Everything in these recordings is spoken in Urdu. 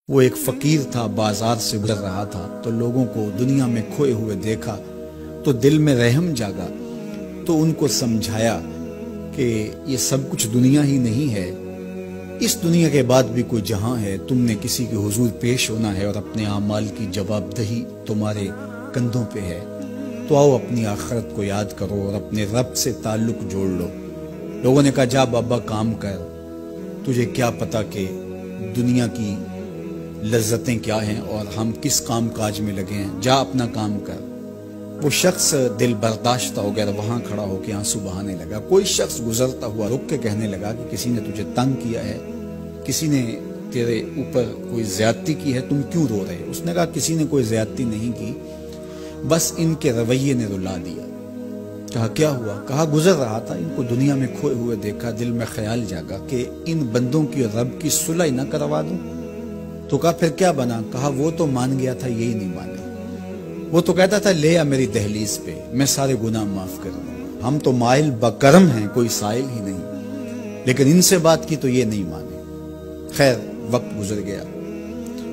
وہ ایک فقیر تھا، بازار سے گزر رہا تھا تو لوگوں کو دنیا میں کھوئے ہوئے دیکھا تو دل میں رحم جاگا، تو ان کو سمجھایا کہ یہ سب کچھ دنیا ہی نہیں ہے، اس دنیا کے بعد بھی کوئی جہاں ہے، تم نے کسی کے حضور پیش ہونا ہے اور اپنے اعمال کی جواب دہی تمہارے کندھوں پہ ہے، تو آؤ اپنی آخرت کو یاد کرو اور اپنے رب سے تعلق جوڑ لو۔ لوگوں نے کہا جا بابا کام کر، تجھے کیا پتا کہ دنیا کی لذتیں کیا ہیں اور ہم کس کام کاج میں لگے ہیں، جا اپنا کام کر۔ وہ شخص دل برداشتہ ہو گیا، وہاں کھڑا ہو کے آنسو بہانے لگا۔ کوئی شخص گزرتا ہوا رک کے کہنے لگا کہ کسی نے تجھے تنگ کیا ہے، کسی نے تیرے اوپر کوئی زیادتی کی ہے، تم کیوں رو رہے؟ اس نے کہا کسی نے کوئی زیادتی نہیں کی، بس ان کے رویے نے رلا دیا۔ کہا کیا ہوا؟ کہا گزر رہا تھا، ان کو دنیا میں کھوئے ہوئے دیکھا، دل میں خیال جاگا کہ ان بندوں کی اور رب کی صلح نہ کروا دوں۔ تو کہا پھر کیا بنا؟ کہا وہ تو مان گیا تھا، یہی نہیں مانے۔ وہ تو کہتا تھا لے آ میری دہلیز پہ، میں سارے گناہ معاف کر دوں گا، ہم تو مائل بکرم ہیں، کوئی سائل ہی نہیں، لیکن ان سے بات کی تو یہ نہیں مانے۔ خیر وقت گزر گیا،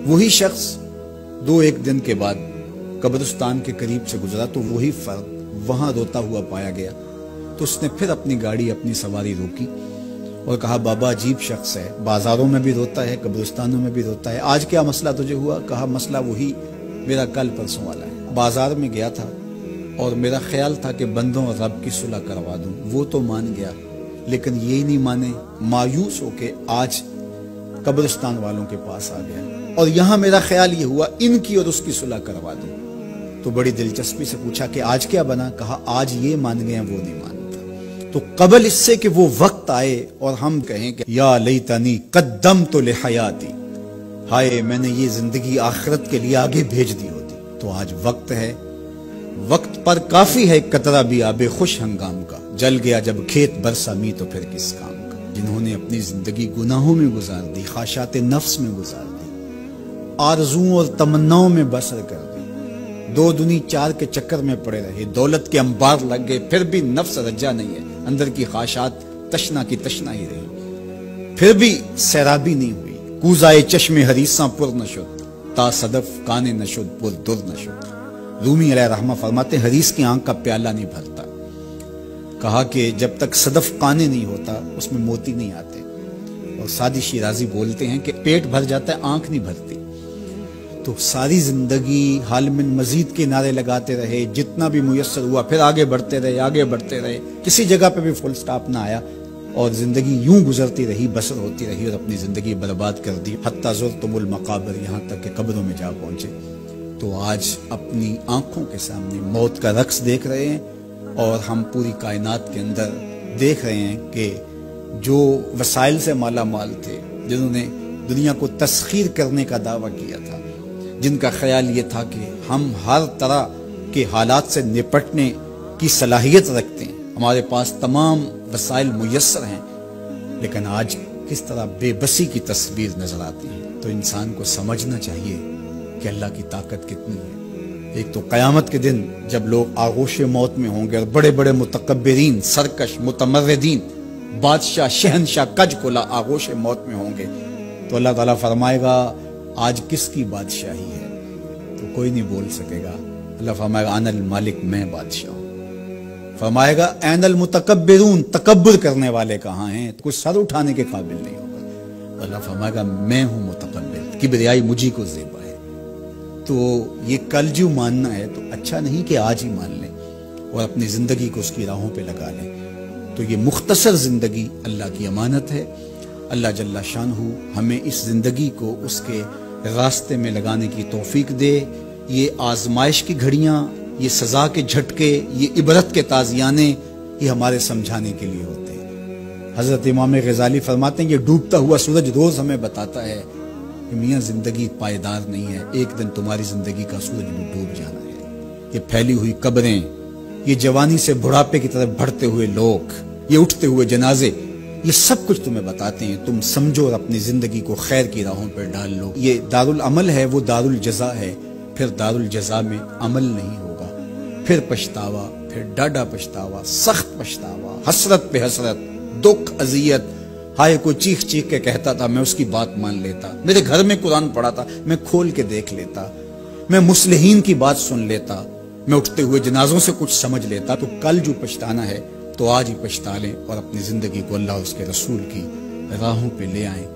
وہی شخص دو ایک دن کے بعد قبرستان کے قریب سے گزرا تو وہی فرد وہاں روتا ہوا پایا گیا۔ تو اس نے پھر اپنی گاڑی اپنی سواری روکی اور کہا بابا عجیب شخص ہے، بازاروں میں بھی روتا ہے، قبرستانوں میں بھی روتا ہے، آج کیا مسئلہ تجھے ہوا؟ کہا مسئلہ وہی میرا کل پرسوں والا ہے، بازار میں گیا تھا اور میرا خیال تھا کہ بندوں اور رب کی صلح کروا دوں، وہ تو مان گیا لیکن یہی نہیں مانے، مایوس ہو کے آج قبرستان والوں کے پاس آ گیا اور یہاں میرا خیال یہ ہوا ان کی اور اس کی صلح کروا دوں۔ تو بڑی دلچسپی سے پوچھا کہ آج کیا بنا؟ کہا آج یہ مان گئے ہیں، وہ نہیں مانتا۔ تو قبل اس سے کہ وہ وقت آئے اور ہم کہیں کہ یا لیتنی قدمت لحیاتی، ہائے میں نے یہ زندگی آخرت کے لیے آگے بھیج دی ہوتی، تو آج وقت ہے، وقت پر کافی ہے قطرہ بھی آب خوش ہنگام کا، جل گیا جب کھیت برسا می تو پھر کس کام کا۔ جنہوں نے اپنی زندگی گناہوں میں گزار دی، خواہشات نفس میں گزار دی، آرزوؤں اور تمناؤں میں بسر کر دی، دو دنی چار کے چکر میں پڑے رہے، دولت کے انبار لگ گئے، پھر بھی نفس رجا نہیں ہے، اندر کی خواہشات تشنا کی تشنا ہی رہی، پھر بھی سیرابی نہیں ہوئی، کوزائے چشم حریصاں پر نشد، تا صدف کانے نشد پر در نشد۔ رومی علیہ رحمہ فرماتے حریص کی آنکھ کا پیالہ نہیں بھرتا، کہا کہ جب تک صدف کانے نہیں ہوتا اس میں موتی نہیں آتے، اور سادی شیرازی بولتے ہیں کہ پیٹ بھر جاتا ہے آنکھ نہیں بھرتی۔ تو ساری زندگی حال من مزید کے نعرے لگاتے رہے، جتنا بھی میسر ہوا پھر آگے بڑھتے رہے، آگے بڑھتے رہے، کسی جگہ پہ بھی فل سٹاپ نہ آیا اور زندگی یوں گزرتی رہی، بسر ہوتی رہی اور اپنی زندگی برباد کر دی، حتی زرتم المقابر، یہاں تک کہ قبروں میں جا پہنچے۔ تو آج اپنی آنکھوں کے سامنے موت کا رقص دیکھ رہے ہیں اور ہم پوری کائنات کے اندر دیکھ رہے ہیں کہ جو وسائل سے مالا مال تھے، جنہوں نے دنیا کو تسخیر کرنے کا دعویٰ کیا تھا، جن کا خیال یہ تھا کہ ہم ہر طرح کے حالات سے نپٹنے کی صلاحیت رکھتے ہیں، ہمارے پاس تمام وسائل میسر ہیں، لیکن آج کس طرح بے بسی کی تصویر نظر آتی ہے۔ تو انسان کو سمجھنا چاہیے کہ اللہ کی طاقت کتنی ہے۔ ایک تو قیامت کے دن جب لوگ آغوش موت میں ہوں گے اور بڑے بڑے متکبرین، سرکش، متمردین، بادشاہ، شہنشاہ، کج کلا آغوش موت میں ہوں گے، تو اللہ تعالیٰ فرمائے گا آج کس کی بادشاہی ہے؟ تو کوئی نہیں بول سکے گا۔ اللہ فرمائے گا انا المالک، میں بادشاہ ہوں۔ فرمائے گا این المتکبرون، تکبر کرنے والے کہاں ہیں؟ کوئی سر اٹھانے کے قابل نہیں ہوگا۔ اللہ فرمائے گا میں ہوں متکبر، کبریائی مجھی کو زیبا ہے۔ تو یہ کل جو ماننا ہے تو اچھا نہیں کہ آج ہی مان لیں اور اپنی زندگی کو اس کی راہوں پہ لگا لیں۔ تو یہ مختصر زندگی اللہ کی امانت ہے، اللہ جل شانہ ہمیں اس زندگی کو اس کے راستے میں لگانے کی توفیق دے۔ یہ آزمائش کی گھڑیاں، یہ سزا کے جھٹکے، یہ عبرت کے تازیانے، یہ ہمارے سمجھانے کے لیے ہوتے ہیں۔ حضرت امام غزالی فرماتے ہیں یہ ڈوبتا ہوا سورج روز ہمیں بتاتا ہے کہ میاں زندگی پائیدار نہیں ہے، ایک دن تمہاری زندگی کا سورج بھی ڈوب جانا ہے۔ یہ پھیلی ہوئی قبریں، یہ جوانی سے بڑھاپے کی طرف بڑھتے ہوئے لوگ، یہ اٹھتے ہوئے جنازے، یہ سب کچھ تمہیں بتاتے ہیں، تم سمجھو اور اپنی زندگی کو خیر کی راہوں پر ڈال لو۔ یہ دارالعمل ہے، وہ دارالجزا ہے، پھر دارالجزا میں عمل نہیں ہوگا، پھر پچھتاوا، پھر ڈاڈا پچھتاوا، سخت پچھتاوا، حسرت پہ حسرت، دکھ، اذیت، ہائے کوئی چیخ چیخ کے کہتا تھا، میں اس کی بات مان لیتا، میرے گھر میں قرآن پڑھا تھا، میں کھول کے دیکھ لیتا، میں مصلحین کی بات سن لیتا، میں اٹھتے ہوئے جنازوں سے کچھ سمجھ لیتا۔ تو کل جو پچھتانا ہے تو آج ہی پچھتا لیں اور اپنی زندگی کو اللہ اس کے رسول کی راہوں پہ لے آئیں۔